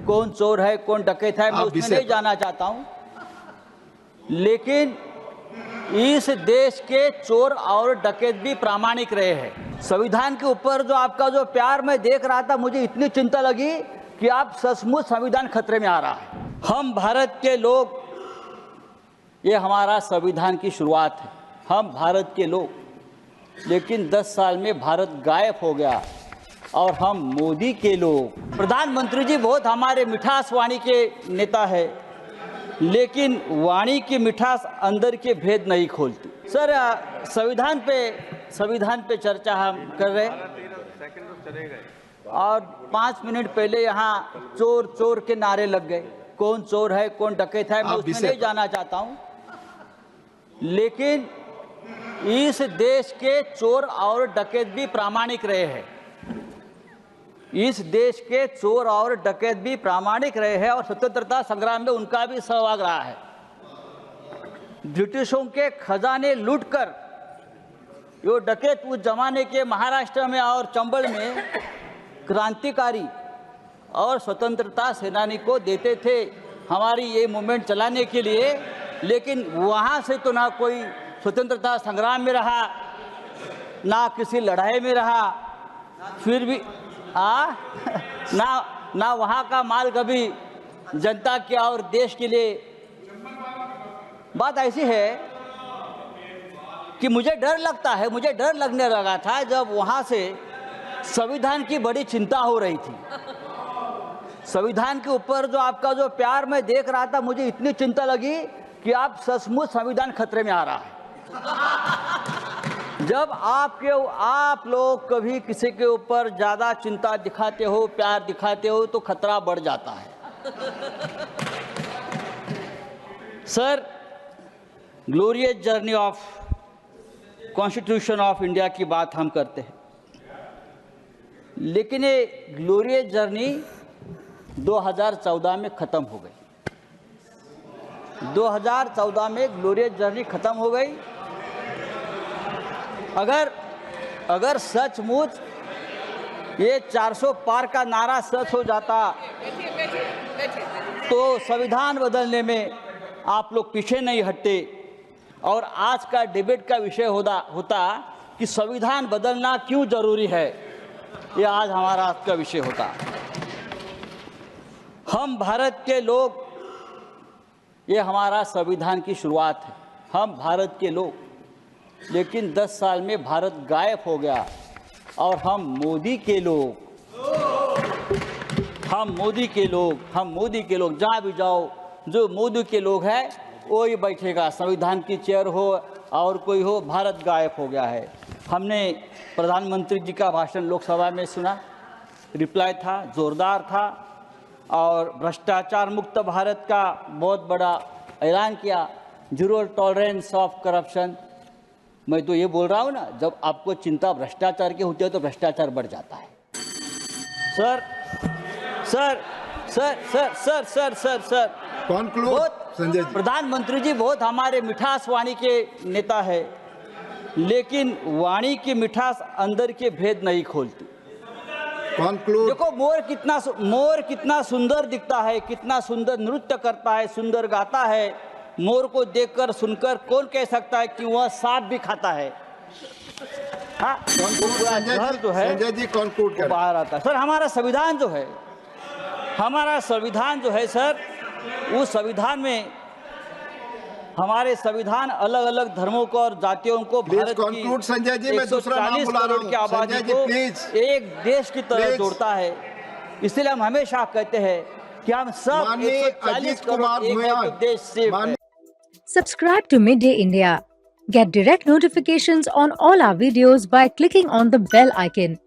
कौन चोर है कौन डकैत है मैं उसमें नहीं जाना चाहता हूं, लेकिन इस देश के चोर और डकैत भी प्रामाणिक रहे हैं। संविधान के ऊपर जो आपका जो प्यार मैं देख रहा था, मुझे इतनी चिंता लगी कि आप सचमुच संविधान खतरे में आ रहा है। हम भारत के लोग, ये हमारा संविधान की शुरुआत है, हम भारत के लोग, लेकिन 10 साल में भारत गायब हो गया और हम मोदी के लोग। प्रधानमंत्री जी बहुत हमारे मिठास वाणी के नेता है, लेकिन वाणी की मिठास अंदर के भेद नहीं खोलती। सर, संविधान पे चर्चा हम कर रहे हैं और 5 मिनट पहले यहाँ चोर चोर के नारे लग गए। कौन चोर है कौन डकैत है मैं उसमें नहीं जाना चाहता हूँ, लेकिन इस देश के चोर और डकैत भी प्रामाणिक रहे हैं। इस देश के चोर और डकैत भी प्रामाणिक रहे हैं और स्वतंत्रता संग्राम में उनका भी सहभाग रहा है। ब्रिटिशों के खजाने लूटकर ये डकैत उस जमाने के महाराष्ट्र में और चंबल में क्रांतिकारी और स्वतंत्रता सेनानी को देते थे हमारी ये मूवमेंट चलाने के लिए, लेकिन वहाँ से तो ना कोई स्वतंत्रता संग्राम में रहा, ना किसी लड़ाई में रहा, फिर भी ना वहाँ का माल कभी जनता के और देश के लिए। बात ऐसी है कि मुझे डर लगता है, मुझे डर लगने लगा था जब वहाँ से संविधान की बड़ी चिंता हो रही थी। संविधान के ऊपर जो आपका जो प्यार मैं देख रहा था, मुझे इतनी चिंता लगी कि आप सचमुच संविधान खतरे में आ रहा है। जब आप लोग कभी किसी के ऊपर ज्यादा चिंता दिखाते हो, प्यार दिखाते हो, तो खतरा बढ़ जाता है। Sir, glorious journey of constitution of India की बात हम करते हैं, लेकिन ये ग्लोरियस जर्नी 2014 में खत्म हो गई। 2014 में ग्लोरियस जर्नी खत्म हो गई। अगर सचमुच ये 400 पार का नारा सच हो जाता तो संविधान बदलने में आप लोग पीछे नहीं हटते और आज का डिबेट का विषय होता कि संविधान बदलना क्यों जरूरी है, ये आज हमारा आज का विषय होता। हम भारत के लोग, ये हमारा संविधान की शुरुआत है, हम भारत के लोग, लेकिन 10 साल में भारत गायब हो गया और हम मोदी के लोग, हम मोदी के लोग जहाँ भी जाओ, जो मोदी के लोग हैं वो ही बैठेगा, संविधान की चेयर हो और कोई हो, भारत गायब हो गया है। हमने प्रधानमंत्री जी का भाषण लोकसभा में सुना, रिप्लाई था, जोरदार था और भ्रष्टाचार मुक्त भारत का बहुत बड़ा ऐलान किया, जीरो टॉलरेंस ऑफ करप्शन। मैं तो ये बोल रहा हूँ ना, जब आपको चिंता भ्रष्टाचार की होती है तो भ्रष्टाचार बढ़ जाता है। Sir sir sir sir sir sir sir sir Sanjay ji, प्रधानमंत्री जी बहुत हमारे मिठास वाणी के नेता है, लेकिन वाणी की मिठास अंदर के भेद नहीं खोलती। देखो मोर कितना सुंदर दिखता है, कितना सुंदर नृत्य करता है, सुंदर गाता है। मोर को देखकर सुनकर कौन कह सकता है कि वह सांप भी खाता है? हाँ, घर जो है संजय जी कॉन्क्लूड बाहर आता है। सर, हमारा संविधान जो है सर, उस संविधान में हमारे संविधान अलग अलग धर्मों को और जातियों को, भारत की संजय जी, मैं दूसरा नाम 140 बुला रहा करोड़ हूं। की आबादी को एक देश की तरह जोड़ता है। इसलिए हम हमेशा कहते हैं कि हम सब 140 करोड़ एक देश से। Subscribe to Midday India. Get direct notifications on all our videos by clicking on the bell icon.